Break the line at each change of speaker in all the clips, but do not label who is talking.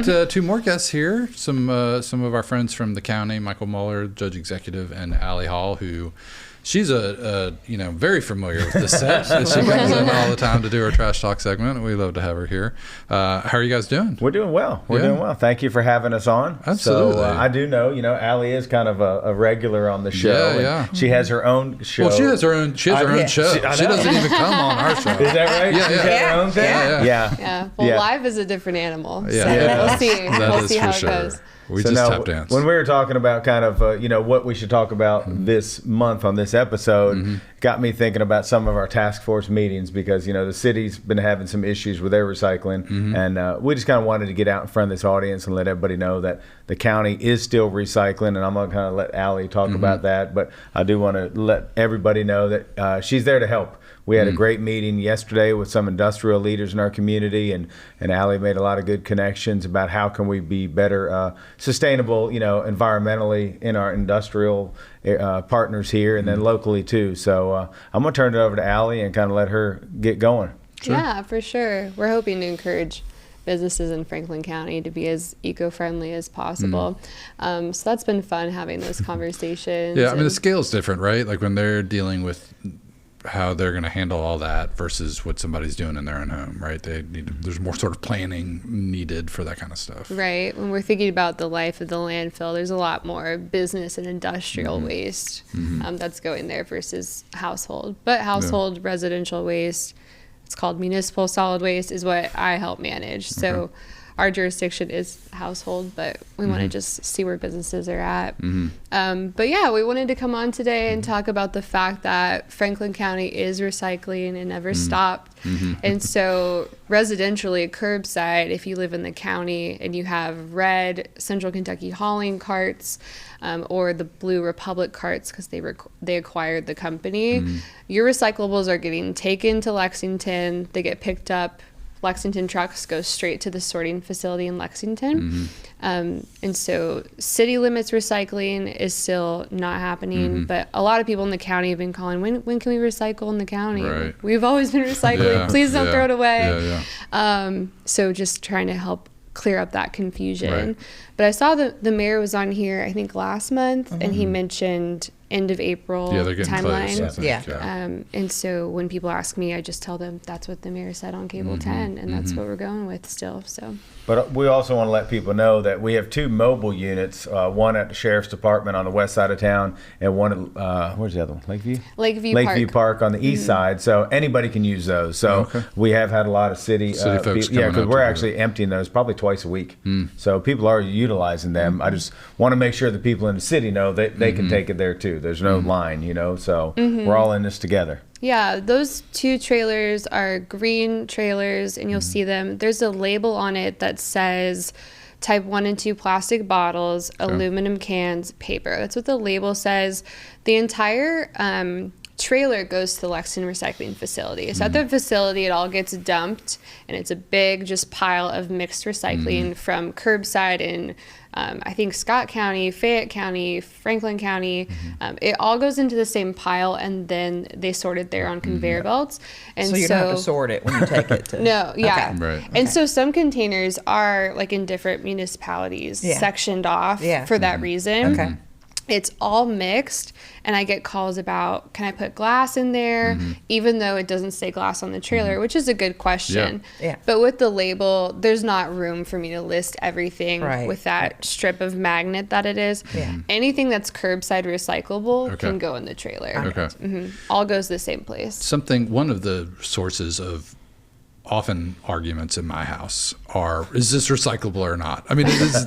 got two more guests here. Some of our friends from the county, Michael Mueller, Judge Executive, and Allie Hall, who she's very familiar with the set. She comes in all the time to do her Trash Talk segment. We love to have her here. How are you guys doing?
We're doing well. We're doing well. Thank you for having us on.
Absolutely.
So I do know, Allie is kind of a regular on the show.
Yeah.
She has her own show.
Well, she has her own show. She doesn't even come on our show.
Is that right?
Yeah,
She's got her own thing?
Yeah. Well, live is a different animal. So we'll see.
We'll
see how it goes.
We just tap dance.
When we were talking about kind of, what we should talk about this month on this episode, got me thinking about some of our task force meetings because, the city's been having some issues with their recycling. And we just kind of wanted to get out in front of this audience and let everybody know that the county is still recycling. And I'm going to kind of let Allie talk about that. But I do want to let everybody know that she's there to help. We had a great meeting yesterday with some industrial leaders in our community, and Allie made a lot of good connections about how can we be better sustainable, environmentally in our industrial partners here and then locally too. So I'm going to turn it over to Allie and kind of let her get going.
Sure. Yeah, for sure. We're hoping to encourage businesses in Franklin County to be as eco-friendly as possible. So that's been fun having those conversations.
Yeah, I mean, the scale's different, right? Like when they're dealing with how they're going to handle all that versus what somebody's doing in their own home, right? There's more sort of planning needed for that kind of stuff.
Right. When we're thinking about the life of the landfill, there's a lot more business and industrial waste that's going there versus household. But household residential waste, it's called municipal solid waste, is what I help manage. So our jurisdiction is household, but we want to just see where businesses are at. But yeah, we wanted to come on today and talk about the fact that Franklin County is recycling and never stopped. And so residentially, curbside, if you live in the county and you have red Central Kentucky hauling carts or the Blue Republic carts because they acquired the company, your recyclables are getting taken to Lexington. They get picked up. Lexington trucks go straight to the sorting facility in Lexington. And so city limits recycling is still not happening, but a lot of people in the county have been calling, when can we recycle in the county?
Right.
We've always been recycling. Please don't throw it away.
Yeah.
So just trying to help clear up that confusion.
Right.
But I saw that the mayor was on here, I think last month, and he mentioned end of April
they're getting
timeline.
close, I think.
And so when people ask me, I just tell them that's what the mayor said on Cable 10, and that's what we're going with still. So.
But we also want to let people know that we have two mobile units, one at the Sheriff's Department on the west side of town and one at, where's the other one? Lakeview Park on the east side. So anybody can use those. So we have had a lot of city
folks
people, because we're actually emptying those probably twice a week. So people are utilizing them. I just want to make sure the people in the city know that they can take it there too. There's no line, so we're all in this together.
Yeah, those two trailers are green trailers, and you'll see them. There's a label on it that says type 1 and 2 plastic bottles, aluminum cans, paper. That's what the label says. The entire trailer goes to the Lexington recycling facility. So at the facility, it all gets dumped, and it's a big just pile of mixed recycling from curbside in I think Scott County, Fayette County, Franklin County. It all goes into the same pile, and then they sort it there on conveyor belts. And
so you don't have to sort it when you take it to...
No, yeah.
Okay. Right.
And so some containers are like in different municipalities sectioned off for that reason.
Okay.
It's all mixed, and I get calls about, can I put glass in there, even though it doesn't say glass on the trailer, which is a good question.
Yeah.
But with the label, there's not room for me to list everything with that
Right.
strip of magnet that it is.
Yeah.
Anything that's curbside recyclable can go in the trailer.
Okay.
All goes to the same place.
One of the sources of often arguments in my house are, is this recyclable or not? I mean, it is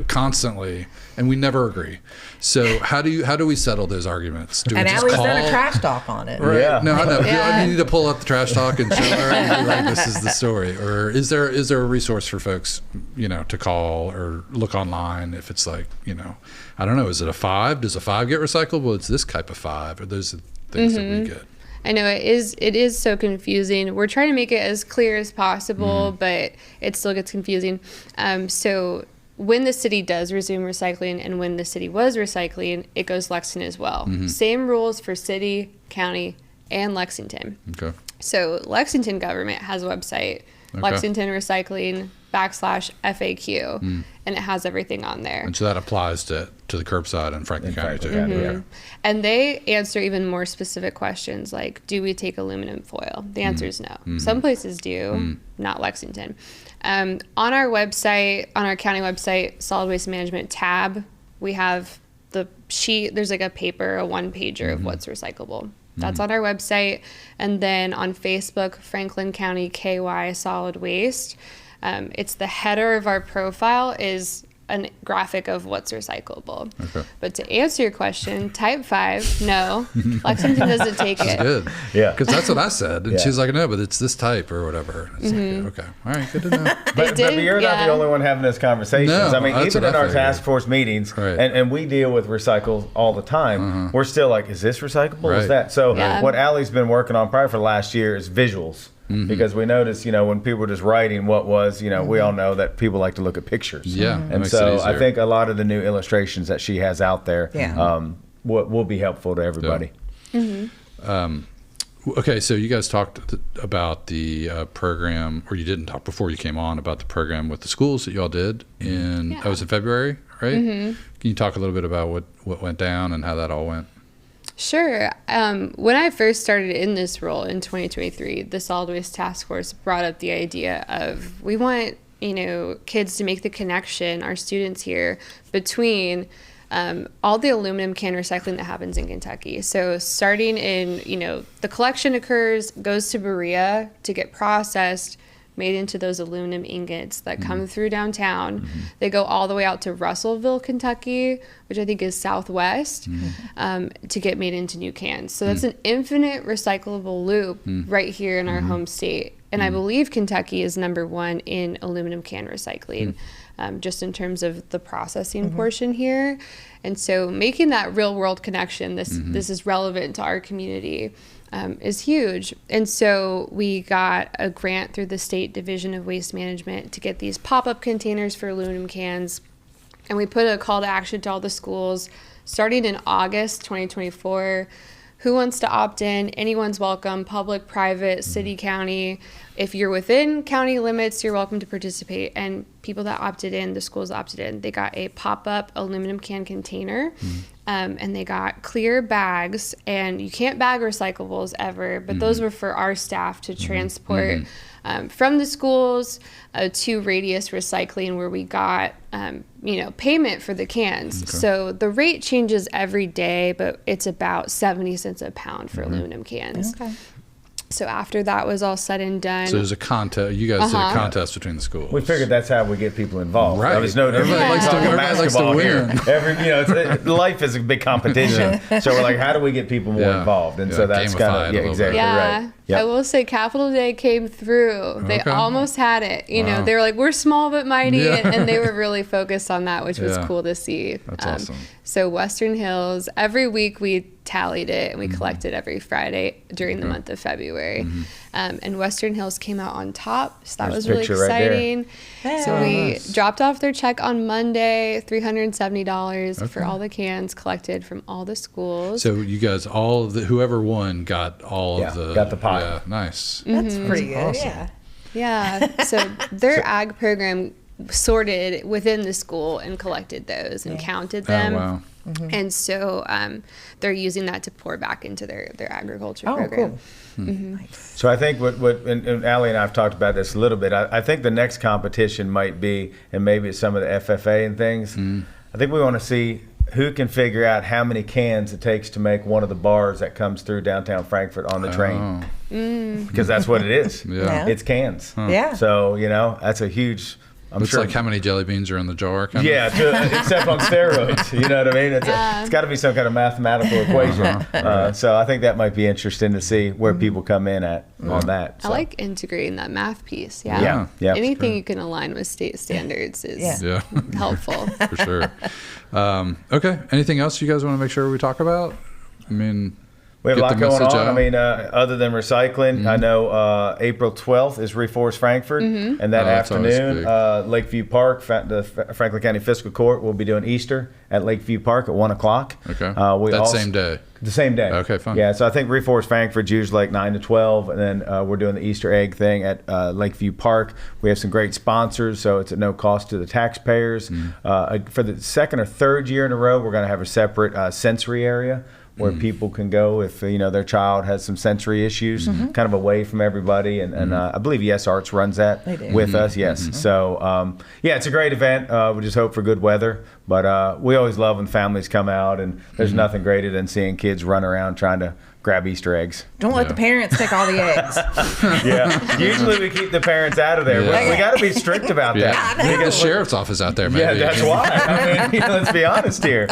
constantly, and we never agree. So how do we settle those arguments? Do
And
we just
Allie's
call?
done a trash talk on it.
Right.
Yeah.
No, I know.
Yeah.
I need to pull up the trash talk and show her, and be like, this is the story. Or is there a resource for folks, to call or look online if it's like, I don't know, is it a 5? Does a 5 get recycled? Well, it's this type of 5, or those are the things that we get.
I know it is so confusing. We're trying to make it as clear as possible, but it still gets confusing. So when the city does resume recycling and when the city was recycling, it goes Lexington as well. Same rules for city, county, and Lexington.
Okay.
So Lexington government has a website, Lexington Recycling /FAQ, and it has everything on there.
And so that applies to the curbside in Franklin County too.
Yeah.
And they answer even more specific questions like, do we take aluminum foil? The answer is no. Some places do, not Lexington. On our website, on our county website, solid waste management tab, we have the sheet. There's like a paper, a one-pager of what's recyclable. That's on our website. And then on Facebook, Franklin County KY Solid Waste. It's the header of our profile is a graphic of what's recyclable.
Okay.
But to answer your question, type 5, no. Lexington doesn't take it.
That's good.
Yeah.
Because that's what I said. And she's like, no, but it's this type or whatever. It's like, okay. All right. Good to know.
But you're not the only one having those conversations.
No,
I mean,
that's
even
what
in
I
our
figured.
task force meetings,
Right.
and we deal with recycle all the time, we're still like, is this recyclable?
Right.
Is that? So
Yeah.
what Allie's been working on probably for the last year is visuals. Because we notice, when people are just writing what was, we all know that people like to look at pictures.
Yeah. that
And
makes
so
it
I
easier.
think a lot of the new illustrations that she has out there will be helpful to everybody.
Okay, so you guys talked about the program, or you didn't talk before you came on about the program with the schools that y'all did that was in February, right? Can you talk a little bit about what went down and how that all went?
Sure. When I first started in this role in 2023, the Solid Waste Task Force brought up the idea of we want, kids to make the connection, our students here, between all the aluminum can recycling that happens in Kentucky. So starting in, the collection occurs, goes to Berea to get processed, made into those aluminum ingots that come through downtown. They go all the way out to Russellville, Kentucky, which I think is southwest, to get made into new cans. So that's an infinite recyclable loop right here in our home state. And I believe Kentucky is #1 in aluminum can recycling, just in terms of the processing portion here. And so making that real world connection, this is relevant to our community, is huge. And so we got a grant through the State Division of Waste Management to get these pop-up containers for aluminum cans. And we put a call to action to all the schools starting in August 2024. Who wants to opt in? Anyone's welcome, public, private, city, county. If you're within county limits, you're welcome to participate. And people that opted in, the schools opted in, they got a pop-up aluminum can container, and they got clear bags. And you can't bag recyclables ever, but those were for our staff to transport from the schools to Radius Recycling, where we got payment for the cans. Okay. So the rate changes every day, but it's about 70 cents a pound for aluminum cans. Okay. So after that was all said and done.
So there's a contest. You guys did a contest between the schools.
We figured that's how we get people involved.
Right.
There's no different.
Everybody likes to win.
Life is a big competition. So we're like, how do we get people more involved? And so that's kind of exactly right. Yep.
I will say Capital Day came through. They almost had it. They were like, we're small but mighty. And they were really focused on that, which was cool to see.
That's awesome.
So Western Hills, every week we tallied it and we collected every Friday during the month of February. And Western Hills came out on top. So that was really exciting.
Right,
so we dropped off their check on Monday, $370 for all the cans collected from all the schools.
So you guys, whoever won got all of the...
Got the pot.
Yeah, nice.
That's pretty good.
Awesome.
Yeah. So their ag program sorted within the school and collected those and counted them.
Oh, wow.
And so they're using that to pour back into their agriculture program.
Cool.
So I think and Allie and I have talked about this a little bit. I think the next competition might be, and maybe it's some of the FFA and things. I think we want to see who can figure out how many cans it takes to make one of the bars that comes through downtown Frankfort on the train. Because that's what it is.
Yeah.
It's cans.
Yeah.
So, that's a huge...
It's like how many jelly beans are in the jar.
Except on steroids. You know what I mean? It's got to be some kind of mathematical equation. So I think that might be interesting to see where people come in at on that. So.
I like integrating that math piece.
Yeah.
Anything you can align with state standards is helpful.
For sure. Okay. Anything else you guys want to make sure we talk about? I mean...
We have a
Get
lot
the
going
message
on.
out.
I mean, other than recycling, I know April 12th is Reforest Frankfurt, and that
that's always
afternoon,
big.
Lakeview Park, the Franklin County Fiscal Court will be doing Easter at Lakeview Park at 1 o'clock.
Okay.
That
Same day.
The same day.
Okay, fine.
Yeah, so I think Reforest Frankfurt's usually like 9 to 12, and then we're doing the Easter egg thing at Lakeview Park. We have some great sponsors, so it's at no cost to the taxpayers. For the second or third year in a row, we're going to have a separate sensory area where people can go if their child has some sensory issues, kind of away from everybody. And I believe Yes Arts runs that with us. Yes, so it's a great event. We just hope for good weather, but we always love when families come out, and there's nothing greater than seeing kids run around trying to grab Easter eggs.
Don't let the parents take all the eggs.
Yeah, usually we keep the parents out of there.
Yeah.
We got to be strict about that.
Get the sheriff's office out there, maybe.
Yeah, that's why. I mean, let's be honest here.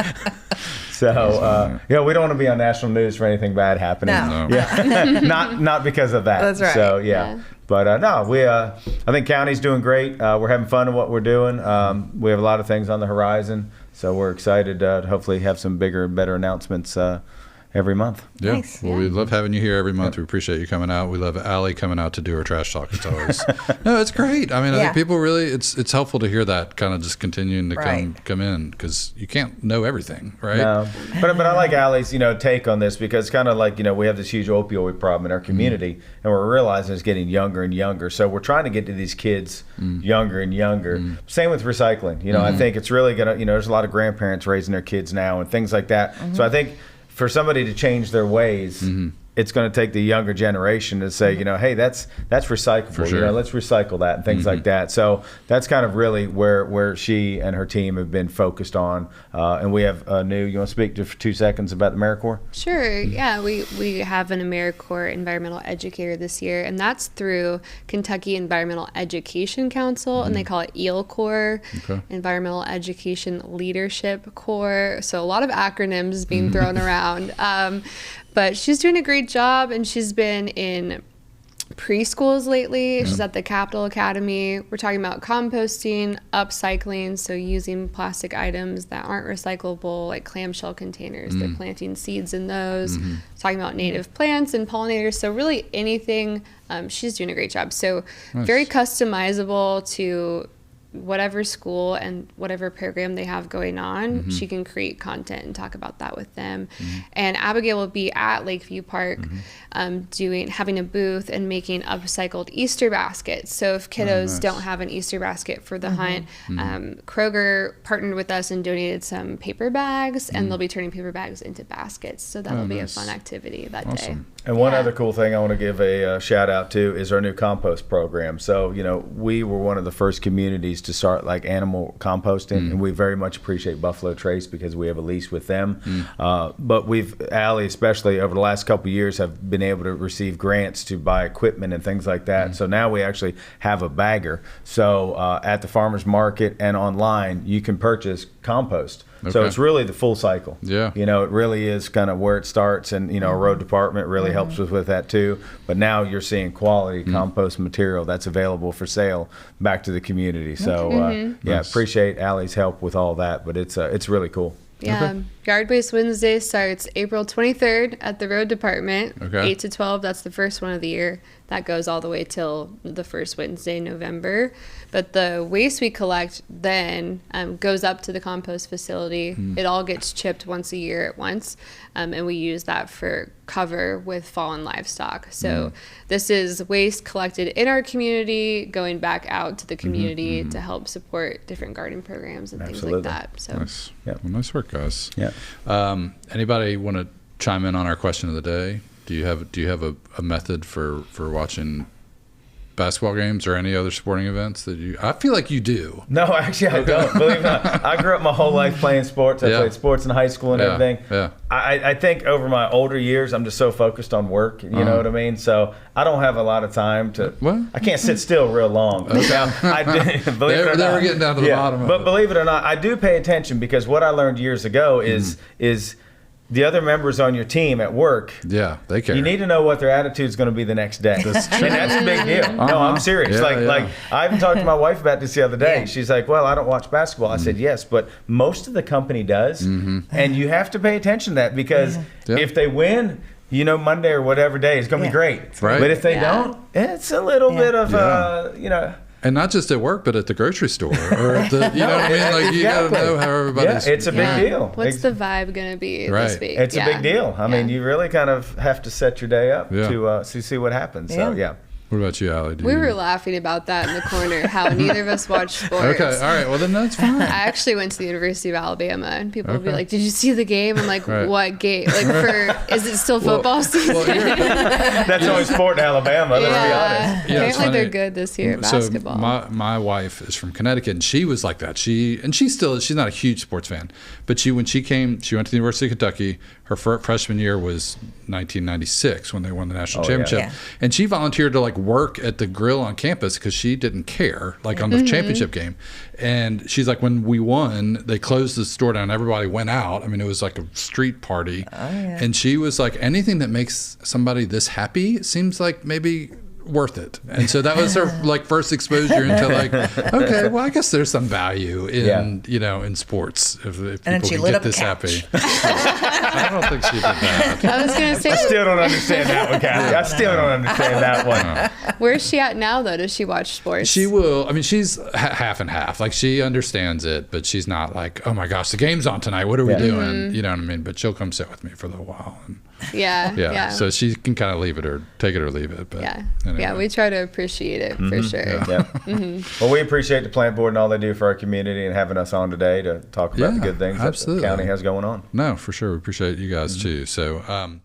So, we don't want to be on national news for anything bad happening.
No.
Yeah, not because of that.
That's right.
So, yeah. But no, I think county's doing great. We're having fun in what we're doing. We have a lot of things on the horizon, so we're excited to hopefully have some bigger and better announcements every month.
Yeah.
Nice.
Well, we love having you here every month. We appreciate you coming out. We love Allie coming out to do her trash talk. It's always no, it's great. I mean, I think people really it's helpful to hear that kind of just continuing to come in, because you can't know everything, right?
No, but I like Allie's take on this, because kind of like we have this huge opioid problem in our community, and we're realizing it's getting younger and younger. So we're trying to get to these kids younger and younger. Same with recycling. I think it's really gonna there's a lot of grandparents raising their kids now and things like that. So I think for somebody to change their ways, it's going to take the younger generation to say, hey, that's recyclable.
For sure.
Let's recycle that and things like that. So that's kind of really where she and her team have been focused on. And we have a new. You want to speak for 2 seconds about the AmeriCorps?
Sure. Yeah, we have an AmeriCorps environmental educator this year, and that's through Kentucky Environmental Education Council, and they call it EEL Corps, Environmental Education Leadership Corps. So a lot of acronyms being thrown around. But she's doing a great job, and she's been in preschools lately. She's at the Capitol Academy. We're talking about composting, upcycling, so using plastic items that aren't recyclable, like clamshell containers. They're planting seeds in those. Talking about native plants and pollinators. So really anything, she's doing a great job. So very customizable to whatever school and whatever program they have going on. She can create content and talk about that with them. And Abigail will be at Lakeview Park having a booth and making upcycled Easter baskets. So if kiddos don't have an Easter basket for the hunt, Kroger partnered with us and donated some paper bags, and they'll be turning paper bags into baskets. So that'll be a fun activity that day.
And one other cool thing I want to give a shout out to is our new compost program. So, we were one of the first communities to start like animal composting, and we very much appreciate Buffalo Trace because we have a lease with them. But Allie especially over the last couple of years have been able to receive grants to buy equipment and things like that. So now we actually have a bagger. So at the farmer's market and online, you can purchase compost. So it's really the full cycle. Yeah. It really is kind of where it starts, and our road department really helps us with that too. But now you're seeing quality compost material that's available for sale back to the community. So appreciate Allie's help with all that, but it's really cool.
Yeah, Yard Waste Wednesday starts April 23rd at the road department, 8 to 12. That's the first one of the year. That goes all the way till the first Wednesday in November. But the waste we collect then goes up to the compost facility. It all gets chipped once a year at once, and we use that for cover with fallen livestock. So this is waste collected in our community, going back out to the community to help support different garden programs and things like that. So
nice. Well, nice work, guys.
Yeah.
Anybody want to chime in on our question of the day? Do you have a method for watching basketball games or any other sporting events that I feel like you do?
No, actually I don't. Believe it or not. I grew up my whole life playing sports. I played sports in high school and everything. Yeah. I think over my older years, I'm just so focused on work. You know what I mean? So I don't have a lot of time to. What? I can't sit still real long. Okay. I do, believe it or not.
They were getting down to the bottom.
But believe it or not, I do pay attention, because what I learned years ago is the other members on your team at work,
they care.
You need to know what their attitude is going to be the next day. And that's a big deal. No, I'm serious. Like I even talked to my wife about this the other day. She's like, well, I don't watch basketball. I said, yes, but most of the company does. And you have to pay attention to that, because if they win, Monday or whatever day is going to be great.
Right.
But if they
Yeah.
don't, it's a little bit of,
And not just at work, but at the grocery store or at the, you know what I mean? Like you got to know how everybody's.
Yeah, it's a big deal.
What's the vibe going to be this
Right.
week?
It's a big deal. I mean,
Yeah.
you really kind of have to set your day up
Yeah.
to see what happens. So, yeah.
What about you, Allie?
We were laughing about that in the corner, how neither of us watch sports.
Okay, all right. Well, then that's fine.
I actually went to the University of Alabama, and people would be
Okay.
like, "Did you see the game?" I'm like,
Right.
"What game? Like, is it still football season?"
Well,
That's the only sport in Alabama, let's be honest.
Yeah, it's
Apparently
funny.
they're good this year at basketball.
So my wife is from Connecticut, and she was like that. She's not a huge sports fan, but when she went to the University of Kentucky. Her freshman year was 1996 when they won the national championship,
Yeah.
and she volunteered to like work at the grill on campus because she didn't care, like on the championship game. And she's like, when we won, they closed the store down. Everybody went out. I mean, it was like a street party, and she was like, anything that makes somebody this happy seems like maybe worth it. And so that was her like first exposure into like, okay, well, I guess there's some value in in sports if people
then she
can
lit
get
up a
this
couch.
happy. I don't think she did that.
I was gonna say,
I still don't understand that one, Kathy. I still don't understand that one.
where's she at now though? Does she watch sports?
She will. I mean, she's half and half. Like she understands it, but she's not like, oh my gosh, the game's on tonight. What are we doing? You know what I mean? But she'll come sit with me for a little while. And,
Yeah.
So she can kind of leave it or take it or leave it. But anyway.
Yeah, we try to appreciate it for sure.
Yeah. Well, we appreciate the plant board and all they do for our community and having us on today to talk about the good things that the county has going on.
No, for sure. We appreciate you guys too. So,